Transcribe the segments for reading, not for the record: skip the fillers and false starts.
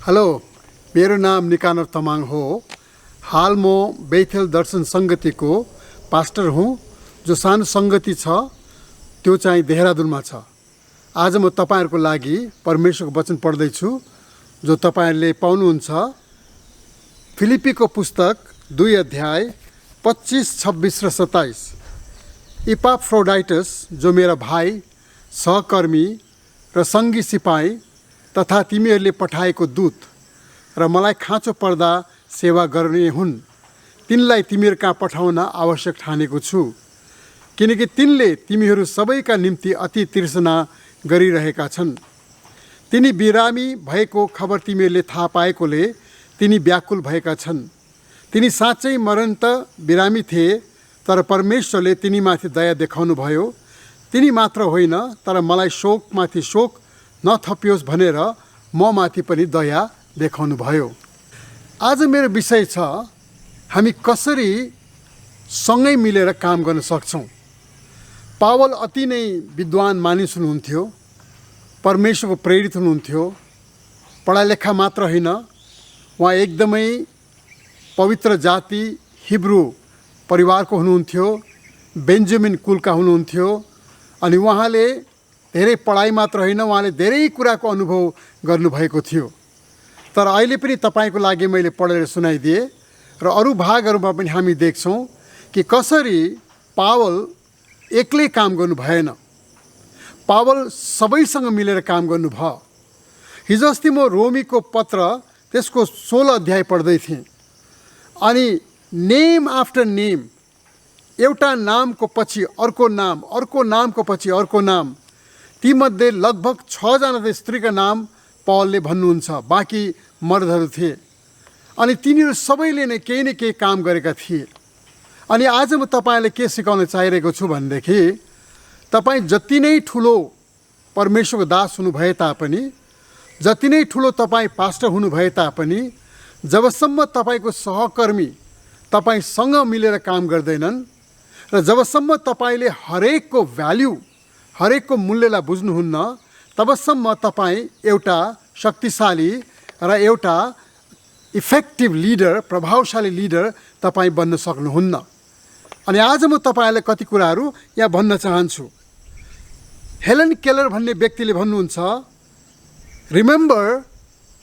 Hello, मेरो नाम निकानर तमाङ हो। हाल म बेथेल दर्शन सङ्गतिको पास्टर हुँ। जो सानो सङ्गति छ त्यो चाहिँ देहरादुनमा छ। आज म तपाईँहरूको लागि परमेश्वरको वचन पढ्दैछु जो तपाईँहरूले पाउनुहुन्छ फिलिप्पीको पुस्तक 2 अध्याय 25, 26 र 27। इपाफ्रोडाइटस जो मेरा भाइ, सहकर्मी र सङ्गी सिपाही तथा तिमीहरूले पठाएको दूत र मलाई खाँचो पर्दा सेवा गर्ने हुन्, तिनलाई तिमीहरू कहाँ पठाउन आवश्यक ठानेको छु, किनकि तिनले तिमीहरू सबैका निम्ति अति तृष्णा गरिरहेका छन्। तिनी बिरामी भएको खबर तिमीहरूले थाहा पाएकोले तिनी व्याकुल भएका छन्। तिनी साँच्चै मरन्त बिरामी थिए, तर परमेश्वरले तिनीमाथि दया देखाउनु भयो। तिनी मात्र होइन, तर मलाई शोकमाथि शोक नथपियोस् भनेर म माथि पनि दया देखाउनु भयो। आज मेरो विषय छ, हामी कसरी सँगै मिलेर काम गर्न सक्छौँ। पावल अति नै विद्वान मानिस हुनुहुन्थ्यो, परमेश्वरको प्रेरित हुनुहुन्थ्यो। पढालेखा मात्र होइन, उहाँ एकदमै पवित्र जाति हिब्रू परिवारको हुनुहुन्थ्यो, बेन्जामिन कुलका हुनुहुन्थ्यो। अनि उहाँले धेरै पढाइ मात्र होइन, उहाँले धेरै कुराको अनुभव गर्नुभएको थियो। तर अहिले पनि तपाईँको लागि मैले पढेर सुनाइदिएँ र अरू भागहरूमा पनि हामी देख्छौँ कि कसरी पावल एक्लै काम गर्नु भएन, पावल सबैसँग मिलेर काम गर्नुभयो। हिजो अस्ति म रोमीको पत्र त्यसको 16 अध्याय पढ्दै थिएँ। अनि नेम आफ्टर नेम, एउटा नामको पछि अर्को नाम, अर्को नामको पछि अर्को नाम, तीमध्ये लगभग 6 जना त स्त्रीका नाम पावलले भन्नुहुन्छ, बाँकी मर्दहरू थिए। अनि तिनीहरू सबैले नै केही न केही काम गरेका थिए। अनि आज म तपाईँलाई के सिकाउन चाहिरहेको छु भनेदेखि, तपाईँ जति नै ठुलो परमेश्वरको दास हुनुभए तापनि, जति नै ठुलो तपाईँ पास्टर हुनुभए तापनि, जबसम्म तपाईँको सहकर्मी तपाईँसँग मिलेर काम गर्दैनन् र जबसम्म तपाईँले हरेकको भ्याल्यु, हरेकको मूल्यलाई बुझ्नुहुन्न, तबसम्म तपाईँ एउटा शक्तिशाली र एउटा इफेक्टिभ लिडर, प्रभावशाली लिडर तपाईँ बन्न सक्नुहुन्न। अनि आज म तपाईँलाई कति कुराहरू यहाँ भन्न चाहन्छु। हेलन केलर भन्ने व्यक्तिले भन्नुहुन्छ, remember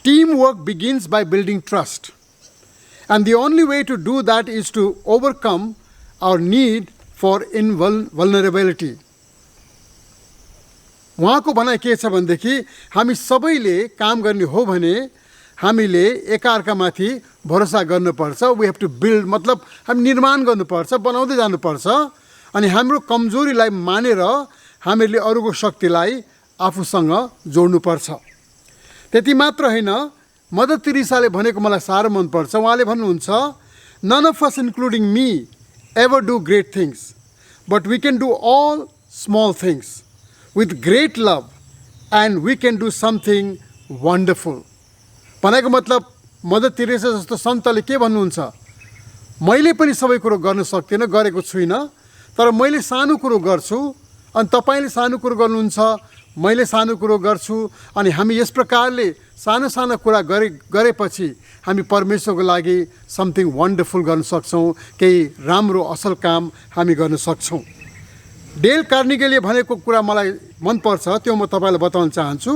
team work begins by building trust and the only way to do that is to overcome our need for invulnerability. उहाँको भनाइ के छ भनेदेखि, हामी सबैले काम गर्ने हो भने हामीले एकाअर्कामाथि भरोसा गर्नुपर्छ। वी हेभ टु बिल्ड, मतलब हामी निर्माण गर्नुपर्छ, बनाउँदै जानुपर्छ। अनि हाम्रो कमजोरीलाई मानेर हामीले अरूको शक्तिलाई आफूसँग जोड्नुपर्छ। त्यति मात्र होइन, मदर तेरेसाले भनेको मलाई साह्रो मनपर्छ। उहाँले भन्नुहुन्छ, none of us including me ever do great things, but we can do all small things with great love and we can do something wonderful। भनेको मतलब मदर तेरेसा जस्तो सन्तले के भन्नुहुन्छ, मैले पनि सबै कुरो गर्न सक्दिनँ, गरेको छुइनँ, तर मैले सानो कुरो गर्छु अनि तपाईँले सानो कुरो गर्नुहुन्छ, मैले सानो कुरो गर्छु। अनि हामी यस प्रकारले सानो सानो कुरा गरेपछि हामी परमेश्वरको लागि समथिङ वन्डरफुल गर्न सक्छौँ, केही राम्रो असल काम हामी गर्न सक्छौँ। डेल कार्नेगीले भनेको कुरा मलाई मनपर्छ, त्यो म तपाईँलाई बताउन चाहन्छु।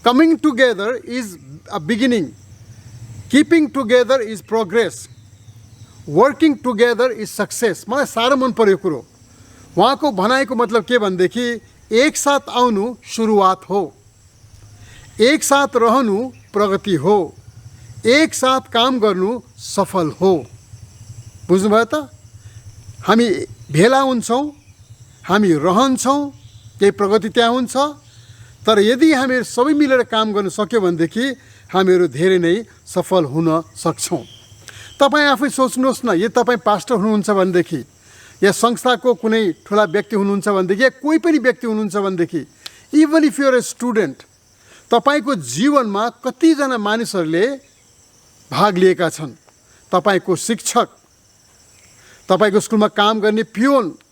Coming together is a beginning, keeping together is progress, working together is success. मलाई साह्रो मन पर्यो कुरो। उहाँको भनाइको मतलब के भनेदेखि, एकसाथ आउनु सुरुवात हो, एकसाथ रहनु प्रगति हो, एकसाथ काम गर्नु सफल हो। बुझ्नुभयो त? हामी भेला हुन्छौँ, हामी रहन्छौँ, केही प्रगति त्यहाँ हुन्छ। तर यदि हामी सबै मिलेर काम गर्न सक्यो भनेदेखि हामीहरू धेरै नै सफल हुन सक्छौँ। तपाईँ आफै सोच्नुहोस् न, यदि तपाईँ पास्टर हुनुहुन्छ भनेदेखि, या संस्थाको कुनै ठुला व्यक्ति हुनुहुन्छ भनेदेखि, या कोही पनि व्यक्ति हुनुहुन्छ भनेदेखि, even if you're A student, तपाईँको जीवनमा कतिजना मानिसहरूले भाग लिएका छन्। तपाईँको शिक्षक, तपाईँको स्कुलमा काम गर्ने पियोन,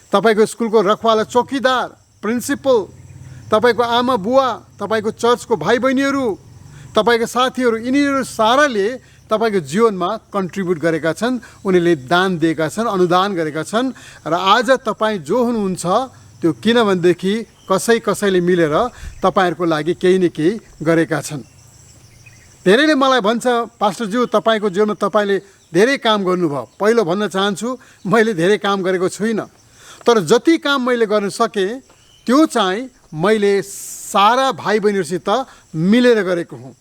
तपाईँको स्कुलको रखवाला चौकीदार, प्रिन्सिपल, तपाईँको आमा बुवा, तपाईँको चर्चको भाइ बहिनीहरू, तपाईँका साथीहरू यिनीहरू साराले तपाईँको जीवनमा कन्ट्रिब्युट गरेका छन्, उनीहरूले दान दिएका छन्, अनुदान गरेका छन्। र आज तपाईँ जो हुनुहुन्छ त्यो किनभनेदेखि कसैले मिलेर तपाईँहरूको लागि केही न केही गरेका छन्। धेरैले मलाई भन्छ, पास्टरज्यू तपाईँको जीवनमा तपाईँले धेरै काम गर्नुभयो। पहिलो भन्न चाहन्छु, मैले धेरै काम गरेको छुइनँ, तर जति काम मैले गर्न सकेँ त्यो चाहिँ मैले सारा भाइ बहिनीहरूसित मिलेर गरेको हुँ।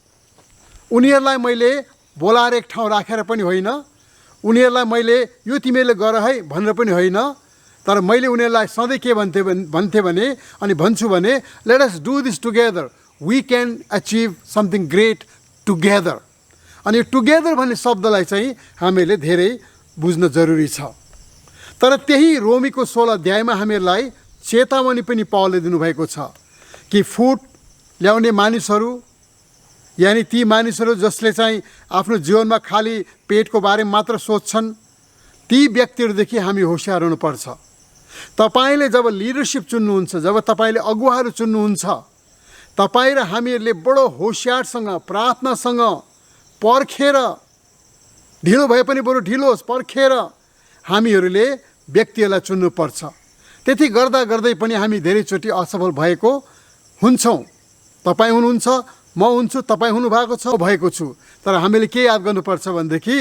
उनीहरूलाई मैले बोलाएर एक ठाउँ राखेर पनि होइन, उनीहरूलाई मैले यो तिमीले गर है भनेर पनि होइन, तर मैले उनीहरूलाई सधैँ के भन्थेँ भने अनि भन्छु भने let us do this together, we can achieve something great together. अनि यो टुगेदर भन्ने शब्दलाई चाहिँ हामीले धेरै बुझ्न जरुरी छ। तर त्यही रोमीको 16 अध्यायमा हामीहरूलाई चेतावनी पनि पावलले दिनुभएको छ कि फुड ल्याउने मानिसहरू, यानि ती मानिसहरू जसले चाहिँ आफ्नो जीवनमा खालि पेटको बारेमा मात्र सोच्छन्, ती व्यक्तिहरूदेखि हामी होसियार हुनुपर्छ। तपाईँले जब लिडरसिप चुन्नुहुन्छ, जब तपाईँले अगुवाहरू चुन्नुहुन्छ, तपाईँ र हामीहरूले बडो होसियारसँग, प्रार्थनासँग पर्खेर, ढिलो भए पनि बरु ढिलो होस् पर्खेर हामीहरूले व्यक्तिहरूलाई चुन्नुपर्छ। त्यति गर्दा गर्दै पनि हामी धेरैचोटि असफल भएको हुन्छौँ। तपाईँ हुनुहुन्छ, म हुन्छु, तपाईँ हुनुभएको छ, भएको छु। तर हामीले के याद गर्नुपर्छ भनेदेखि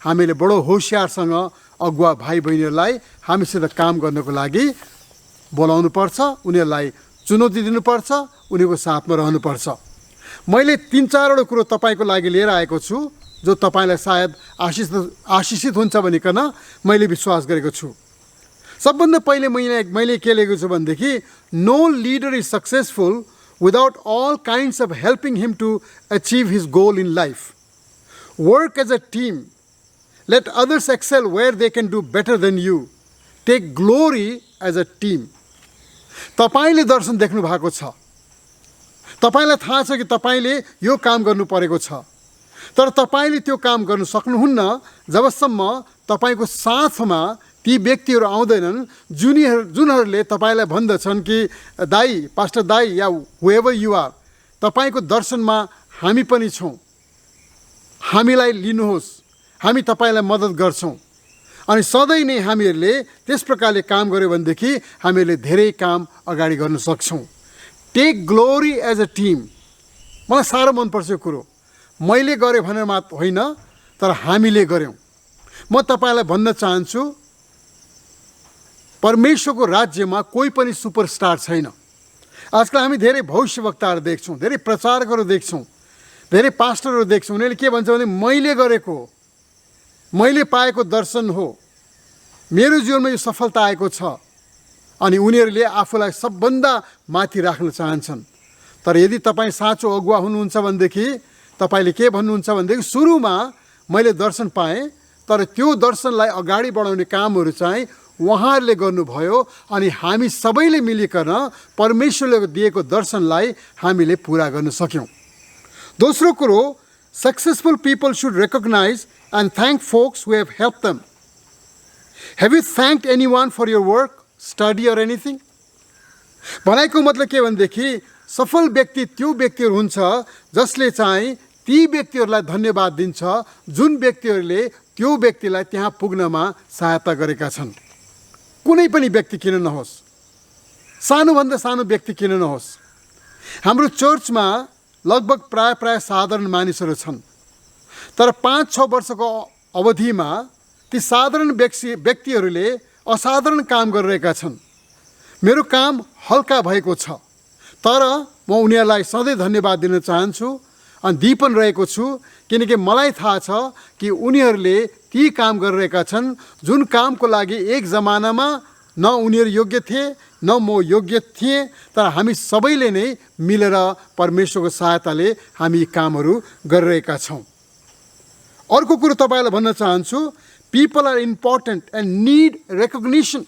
हामीले बडो होसियारसँग अगुवा भाइ बहिनीहरूलाई हामीसित काम गर्नको लागि बोलाउनु पर्छ, उनीहरूलाई चुनौती दिनुपर्छ, उनीहरूको साथमा रहनुपर्छ। मैले 3-4वटा कुरो तपाईँको लागि लिएर आएको छु जो तपाईँलाई सायद आशिषित हुन्छ भनिकन मैले विश्वास गरेको छु। सबभन्दा पहिले मैले के लेखेको छु भनेदेखि no leader is successful without all kinds of helping him to achieve his goal in life. Work as a team. Let others excel where they can do better than you. Take glory as a team. तपाईले दर्शन देख्नु भएको छ, तपाईलाई थाहा छ कि तपाईले यो काम गर्नु परेको छ, तर तपाईले त्यो काम गर्न सक्नुहुन्न जबसम्म तपाईको साथमा ती व्यक्तिहरू आउँदैनन् जुनहरूले तपाईलाई भन्दछन् कि दाइ, पास्टर दाइ या हुएभर यु आर, तपाईको दर्शनमा हामी पनि छौँ, हामीलाई लिनुहोस्, हामी तपाईलाई मद्दत गर्छौँ। अनि सधैँ नै हामीहरूले त्यस प्रकारले काम गर्यो भनेदेखि हामीहरूले धेरै काम अगाडि गर्न सक्छौँ। Take glory as a team. मलाई साह्रो मनपर्छ यो कुरो। मैले गरेँ भनेर मात्र होइन, तर हामीले गऱ्यौँ। म तपाईँलाई भन्न चाहन्छु, परमेश्वरको राज्यमा कोही पनि सुपरस्टार छैन। आजकल हामी धेरै भविष्यवक्ताहरू देख्छौँ, धेरै प्रचारकहरू देख्छौँ, धेरै पास्टरहरू देख्छौँ। उनीहरूले के भन्छ भने मैले गरेको, मैले पाएको दर्शन हो, मेरो जीवनमा यो सफलता आएको छ, अनि उनीहरूले आफूलाई सबभन्दा माथि राख्न चाहन्छन्। तर यदि तपाईँ साँचो अगुवा हुनुहुन्छ भनेदेखि तपाईँले के भन्नुहुन्छ भनेदेखि सुरुमा मैले दर्शन पाएँ, तर त्यो दर्शनलाई अगाडि बढाउने कामहरू चाहिँ उहाँहरूले गर्नुभयो, अनि हामी सबैले मिलिकन परमेश्वरले दिएको दर्शनलाई हामीले पुरा गर्न सक्यौँ। दोस्रो कुरो, successful people should recognise and thank folks who have helped them. Have you thanked anyone for your work, study or anything? भनाइको मतलब के भनेदेखि सफल व्यक्ति त्यो व्यक्तिहरू हुन्छ जसले चाहिँ ती व्यक्तिहरूलाई धन्यवाद दिन्छ जुन व्यक्तिहरूले त्यो व्यक्तिलाई त्यहाँ पुग्नमा सहायता गरेका छन्। कुनै पनि व्यक्ति किन नहोस्, सानोभन्दा सानो व्यक्ति किन नहोस्। हाम्रो चर्चमा लगभग प्राय साधारण मानिसहरू छन्, तर 5-6 वर्षको अवधिमा ती साधारण व्यक्तिहरूले असाधारण काम गरिरहेका छन्। मेरो काम हल्का भएको छ, तर म उनीहरूलाई सधैँ धन्यवाद दिन चाहन्छु अनि दिइ पनि रहेको छु, किनकि मलाई थाहा छ कि उनीहरूले ती काम गरिरहेका छन् जुन कामको लागि एक जमानामा न उनीहरू योग्य थिए न म योग्य थिएँ, तर हामी सबैले नै मिलेर परमेश्वरको सहायताले हामी कामहरू गरिरहेका छौँ। अर्को कुरो तपाईँलाई भन्न चाहन्छु, people are important and need recognition.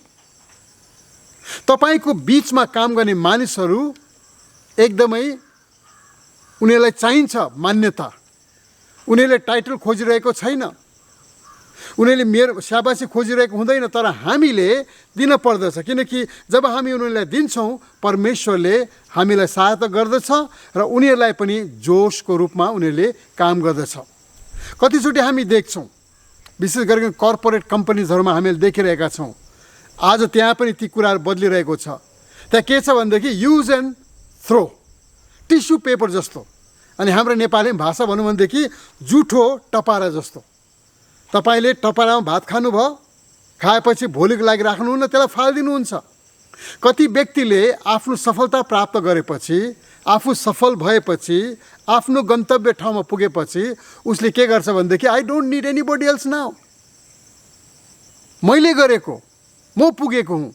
तपाईँको बिचमा काम गर्ने मानिसहरू एकदमै उनीहरूलाई चाहिन्छ मान्यता। उनीहरूले टाइटल खोजिरहेको छैन, उनीहरूले मेरो स्याबासी खोजिरहेको हुँदैन, तर हामीले दिन पर्दछ, किनकि जब हामी उनीहरूलाई दिन्छौँ परमेश्वरले हामीलाई सहायता गर्दछ र उनीहरूलाई पनि जोसको रूपमा उनीहरूले काम गर्दछ। कतिचोटि हामी देख्छौँ, विशेष गरी कर्पोरेट कम्पनीजहरूमा हामीले देखिरहेका छौँ, आज त्यहाँ पनि ती कुराहरू बदलिरहेको छ। त्यहाँ के छ भनेदेखि use and throw, tissue paper जस्तो, अनि हाम्रो नेपाली भाषा भनौँ भनेदेखि जुठो टपारा जस्तो। तपाईँले टपारामा भात खानुभयो, खाएपछि भोलिको लागि राख्नुहुन्न, त्यसलाई फालिदिनुहुन्छ। कति व्यक्तिले आफ्नो सफलता प्राप्त गरेपछि, आफू सफल भएपछि, आफ्नो गन्तव्य ठाउँमा पुगेपछि उसले के गर्छ भनेदेखि I don't need anybody else now, मैले गरेको, म पुगेको हुँ।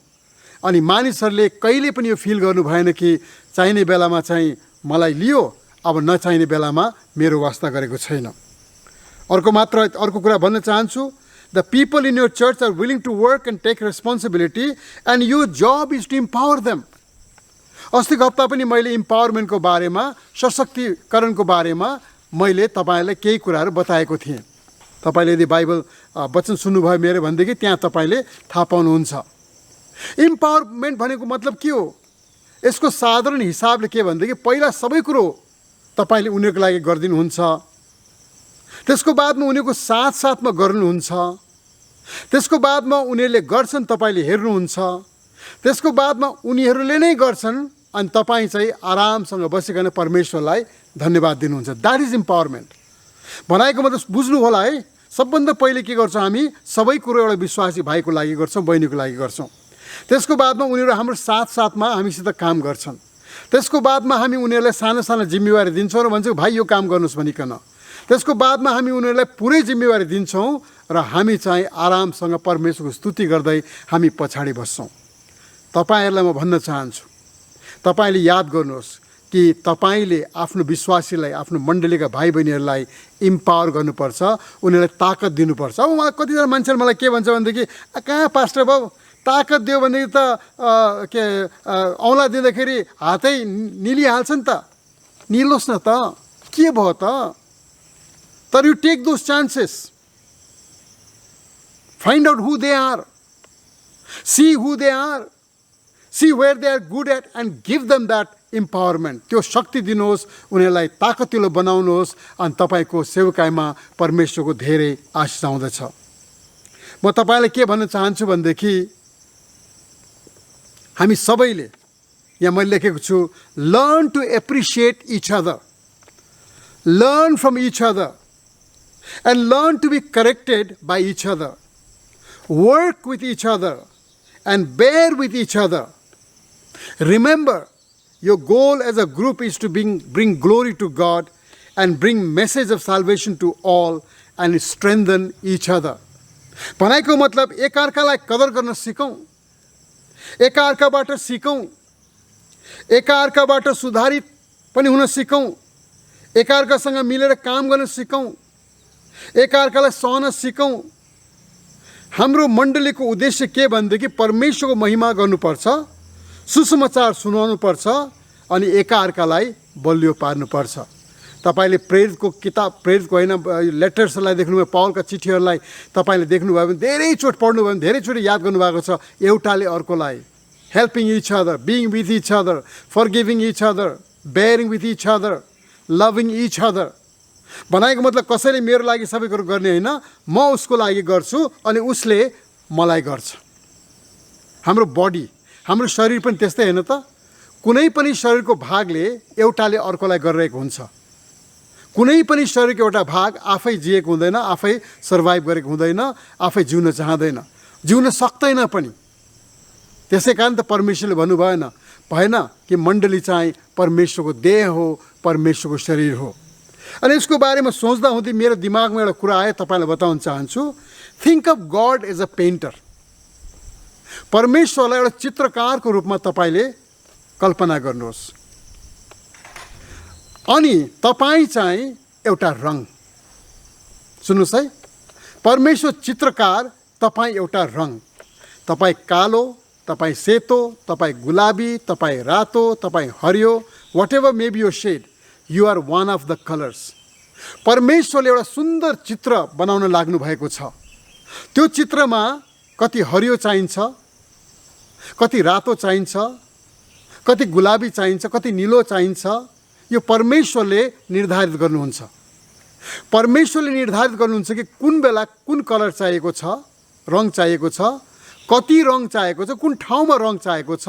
अनि मानिसहरूले कहिले पनि यो फिल गर्नु भएन कि चाहिने बेलामा चाहिँ मलाई लियो, अब नचाहिने बेलामा मेरो वास्ता गरेको छैन। अर्को कुरा भन्न चाहन्छु, the people in your church are willing to work and take responsibility and your job is to empower them. अस्तिको हप्ता पनि मैले इम्पावरमेन्टको बारेमा, सशक्तिकरणको बारेमा मैले तपाईँलाई केही कुराहरू बताएको थिएँ। तपाईँले यदि बाइबल वचन सुन्नुभयो मेरो भनेदेखि त्यहाँ तपाईँले थाहा पाउनुहुन्छ। इम्पावरमेन्ट भनेको मतलब के हो? यसको साधारण हिसाबले के भनेदेखि पहिला सबै कुरो तपाईँले उनीहरूको लागि गरिदिनुहुन्छ, त्यसको बादमा उनीहरूको साथमा गर्नुहुन्छ, त्यसको बादमा उनीहरूले गर्छन् तपाईँले हेर्नुहुन्छ, त्यसको बादमा उनीहरूले नै गर्छन् अनि तपाईँ चाहिँ आरामसँग बसिकन परमेश्वरलाई धन्यवाद दिनुहुन्छ। That is empowerment. भनेको मतलब बुझ्नु होला है। सबभन्दा पहिले के गर्छौँ हामी? सबै कुरो एउटा विश्वासी भाइको लागि गर्छौँ, बहिनीको लागि गर्छौँ। त्यसको बादमा उनीहरू हाम्रो साथमा हामीसित काम गर्छन्। त्यसको बादमा हामी उनीहरूलाई सानो सानो जिम्मेवारी दिन्छौँ र भन्छौँ भाइ यो काम गर्नुहोस् भनिकन। त्यसको बादमा हामी उनीहरूलाई पुरै जिम्मेवारी दिन्छौँ र हामी चाहिँ आरामसँग परमेश्वरको स्तुति गर्दै हामी पछाडि बस्छौँ। तपाईँहरूलाई म भन्न चाहन्छु, तपाईँले याद गर्नुहोस् कि तपाईँले आफ्नो विश्वासीलाई, आफ्नो मण्डलीका भाइ बहिनीहरूलाई इम्पावर गर्नुपर्छ, उनीहरूलाई ताकत दिनुपर्छ। अब मलाई कतिजना मान्छेले मलाई के भन्छ भनेदेखि कहाँ पास्टर बाबु ताकत दियो भनेदेखि त औँला दिँदाखेरि हातै निलिहाल्छ नि त। निलोस् न त, के भयो त? तर you take those chances, find out who they are, see who they are, see where they are good at and give them that empowerment. त्यो शक्ति दिनुहोस्, उनीहरूलाई ताकतिलो बनाउनुहोस् अनि तपाईँको सेवकाइमा परमेश्वरको धेरै आशिष आउँदछ। म तपाईँलाई के भन्न चाहन्छु भनेदेखि हामी सबैले, यहाँ मैले लेखेको छु, learn to appreciate each other, learn from each other and learn to be corrected by each other, work with each other and bear with each other. Remember, your goal as a group is to bring glory to God and bring message of salvation to all and strengthen each other. भनाइको मतलब एकअर्कालाई कदर गर्न सिकौँ, एकअर्काबाट सिकौँ, एकअर्काबाट सुधारित पनि हुन सिकौँ, एकअर्कासँग मिलेर काम गर्न सिकौँ, एकअर्कालाई सहन सिकौँ। हाम्रो मण्डलीको उद्देश्य के भनेदेखि परमेश्वरको महिमा गर्नुपर्छ, सुसमाचार सुनाउनुपर्छ अनि एकअर्कालाई बलियो पार्नुपर्छ। तपाईँले प्रेरितको किताब, प्रेरितको होइन लेटर्सलाई देख्नुभयो, पावलका चिठीहरूलाई तपाईँले देख्नुभयो भने, धेरैचोटि पढ्नुभयो भने धेरैचोटि याद गर्नुभएको छ, एउटाले अर्कोलाई helping each other, being with each other, forgiving each other, bearing with each other, loving each other. भनेको मतलब कसैले मेरो लागि सबै कुरो गर्ने होइन, म उसको लागि गर्छु अनि उसले मलाई गर्छ। हाम्रो बडी, हाम्रो शरीर पनि त्यस्तै होइन त? कुनै पनि शरीरको भागले एउटाले अर्कोलाई गरिरहेको हुन्छ। कुनै पनि शरीरको एउटा भाग आफै जिएको हुँदैन, आफै सर्भाइभ गरेको हुँदैन, आफै जिउन चाहँदैन, जिउन सक्दैन पनि। त्यसै कारण त परमेश्वरले भएन कि मण्डली चाहिँ परमेश्वरको देह हो, परमेश्वरको शरीर हो। अनि यसको बारेमा सोच्दा हुँदै मेरो दिमागमा एउटा कुरा आयो, तपाईँलाई बताउन चाहन्छु। Think of God as a painter. परमेश्वरलाई एउटा चित्रकारको रूपमा तपाईँले कल्पना गर्नुहोस्। अनि तपाईँ चाहिँ एउटा रङ, सुन्नुहोस् है, परमेश्वर चित्रकार, तपाईँ एउटा रङ। तपाईँ कालो, तपाईँ सेतो, तपाईँ गुलाबी, तपाईँ रातो, तपाईँ हरियो, whatever may be your shade, you are one of the colours. परमेश्वरले एउटा सुन्दर चित्र बनाउन लाग्नु भएको छ त्यो चित्रमा कति हरियो चाहिन्छ, कति रातो चाहिन्छ, कति गुलाबी चाहिन्छ, कति निलो चाहिन्छ, यो परमेश्वरले निर्धारित गर्नुहुन्छ। परमेश्वरले निर्धारित गर्नुहुन्छ कि कुन बेला कुन कलर चाहिएको छ, रङ चाहिएको छ, कति रङ चाहिएको छ, कुन ठाउँमा रङ चाहिएको छ।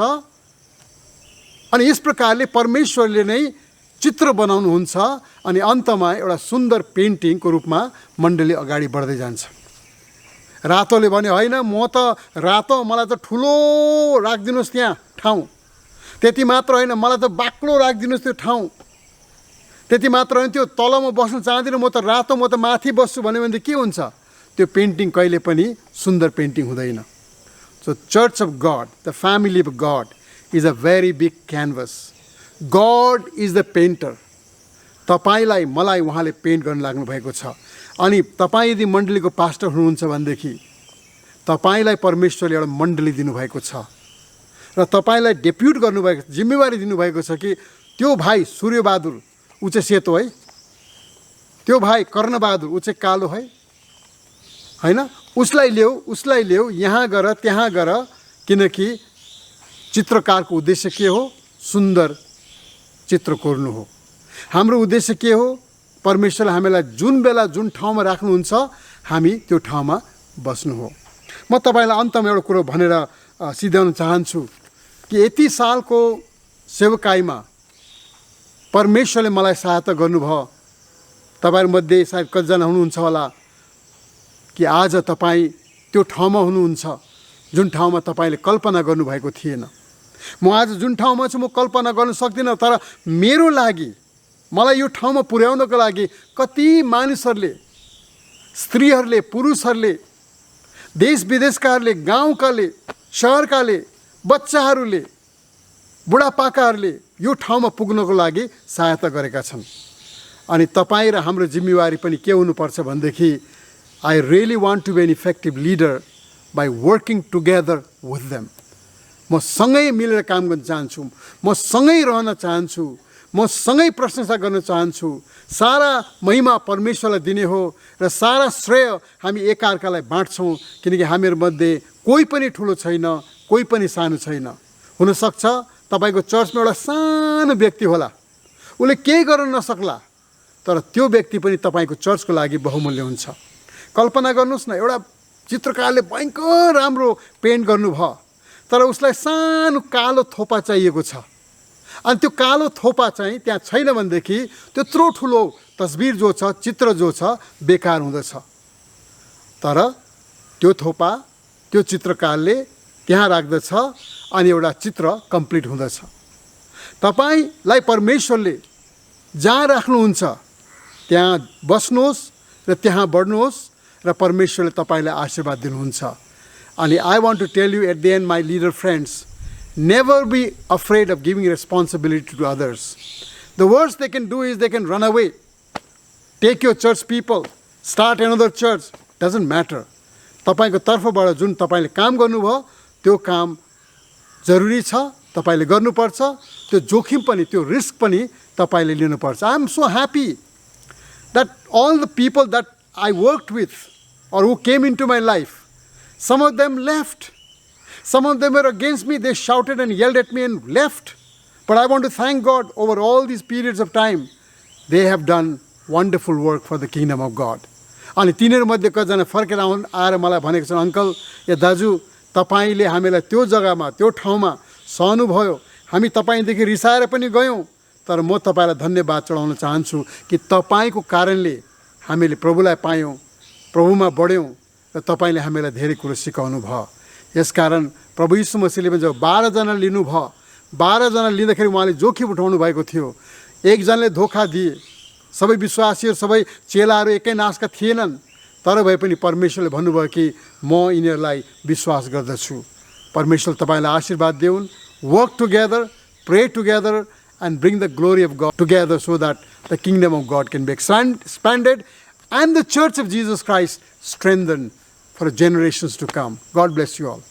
अनि यस प्रकारले परमेश्वरले नै चित्र बनाउनुहुन्छ अनि अन्तमा एउटा सुन्दर पेन्टिङको रूपमा मण्डली अगाडि बढ्दै जान्छ। रातोले भन्यो होइन म त रातो, मलाई त ठुलो राखिदिनुहोस् त्यहाँ ठाउँ। त्यति मात्र होइन, मलाई त बाक्लो राखिदिनुहोस् त्यो ठाउँ। त्यति मात्र होइन, त्यो तल म बस्न चाहदिनँ, म त रातो, म त माथि बस्छु भन्यो भने के हुन्छ? त्यो पेन्टिङ कहिले पनि सुन्दर पेन्टिङ हुँदैन। So church of God, the family of God is a very big canvas. God is the painter. तपाईँलाई मलाई उहाँले पेन्ट गर्न लाग्नु भएको छ। अनि तपाईँ यदि मण्डलीको पास्टर हुनुहुन्छ भनेदेखि तपाईँलाई परमेश्वरले एउटा मण्डली दिनुभएको छ र तपाईँलाई डेप्युट गर्नुभएको, जिम्मेवारी दिनुभएको छ कि त्यो भाइ सूर्यबहादुर ऊ चाहिँ सेतो है, त्यो भाइ कर्णबहादुर ऊ चाहिँ कालो है, होइन, उसलाई ल्याऊ यहाँ गर त्यहाँ गर। किनकि चित्रकारको उद्देश्य के हो? सुन्दर चित्र कोर्नु हो। हाम्रो उद्देश्य के हो? परमेश्वरले हामीलाई जुन बेला जुन ठाउँमा राख्नुहुन्छ हामी त्यो ठाउँमा बस्नु हो। म तपाईँलाई अन्तमा एउटा कुरो भनेर सिध्याउन चाहन्छु कि यति सालको सेवकाईमा परमेश्वरले मलाई सहायता गर्नुभयो। तपाईँहरूमध्ये सायद कतिजना हुनुहुन्छ होला कि आज तपाईँ त्यो ठाउँमा हुनुहुन्छ जुन ठाउँमा तपाईँले कल्पना गर्नुभएको थिएन। म आज जुन ठाउँमा छु म कल्पना गर्न सक्दिनँ, तर मेरो लागि, मलाई यो ठाउँमा पुर्याउनको लागि कति मानिसहरूले, स्त्रीहरूले, पुरुषहरूले, देश विदेशकाहरूले, गाउँकाले, सहरकाले, बच्चाहरूले, बुढापाकाहरूले यो ठाउँमा पुग्नको लागि सहायता गरेका छन्। अनि तपाईँ र हाम्रो जिम्मेवारी पनि के हुनुपर्छ भनेदेखि I really want to be an effective leader by working together with them. म सँगै मिलेर काम गर्न चाहन्छु, म सँगै रहन चाहन्छु, म सँगै प्रशंसा गर्न चाहन्छु। सारा महिमा परमेश्वरलाई दिने हो र सारा श्रेय हामी एकअर्कालाई बाँड्छौँ। किनकि हामीहरूमध्ये कोही पनि ठुलो छैन, कोही पनि सानो छैन। हुनसक्छ तपाईँको चर्चमा एउटा सानो व्यक्ति होला, उसले केही गर्न नसक्ला, तर त्यो व्यक्ति पनि तपाईँको चर्चको लागि बहुमूल्य हुन्छ। कल्पना गर्नुहोस् न, एउटा चित्रकारले भयङ्कर राम्रो पेन्ट गर्नुभयो, तर उसलाई सानो कालो थोपा चाहिएको छ। अनि त्यो कालो थोपा चाहिँ त्यहाँ छैन भनेदेखि त्यत्रो ठुलो तस्बिर जो छ, चित्र जो छ, बेकार हुँदछ। तर त्यो थोपा त्यो चित्रकारले त्यहाँ राख्दछ अनि एउटा चित्र कम्प्लिट हुँदछ। तपाईँलाई परमेश्वरले जहाँ राख्नुहुन्छ त्यहाँ बस्नुहोस् र त्यहाँ बढ्नुहोस् र परमेश्वरले तपाईँलाई आशीर्वाद दिनुहुन्छ। अनि I want to tell you at the end, my leader friends, never be afraid of giving responsibility to others. The worst they can do is they can run away. Take your church people, start another church, doesn't matter. तपाईँको तर्फबाट जुन तपाईँले काम गर्नुभयो त्यो काम जरुरी छ, तपाईँले गर्नुपर्छ। त्यो जोखिम पनि, त्यो रिस्क पनि तपाईँले लिनुपर्छ। I am so happy that all the people that I worked with or who came into my life, some of them left. Some of them were against me. They shouted and yelled at me and left. But I want to thank God over all these periods of time. They have done wonderful work for the kingdom of God. अनि तिनीहरूमध्ये कतिजना फर्केर आएर मलाई भनेको छन्, uncle या दाजु, तपाईँले हामीलाई त्यो जग्गामा, त्यो ठाउँमा सहनुभयो। हामी तपाईँदेखि रिसाएर पनि गयौँ, तर म तपाईँलाई धन्यवाद चढाउन चाहन्छु कि तपाईँको कारणले हामीले प्रभुलाई पायौँ, प्रभुमा बढ्यौँ र तपाईँले हामीलाई धेरै कुरो सिकाउनु भयो। यसकारण प्रभु यीशु मसीहले पनि जब 12 जना लिनुभयो, 12 जना लिँदाखेरि उहाँले जोखिम उठाउनु भएको थियो। एकजनाले धोका दिए, सबै विश्वासीहरू, सबै चेलाहरू एकै नासका थिएनन्, तर भए पनि परमेश्वरले भन्नुभयो कि म यिनीहरूलाई विश्वास गर्दछु। परमेश्वर तपाईँलाई आशीर्वाद देऊन्। Work together, pray together and bring the glory of God together so that the kingdom of God can be expanded and the church of Jesus Christ strengthened for generations to come. God bless you all.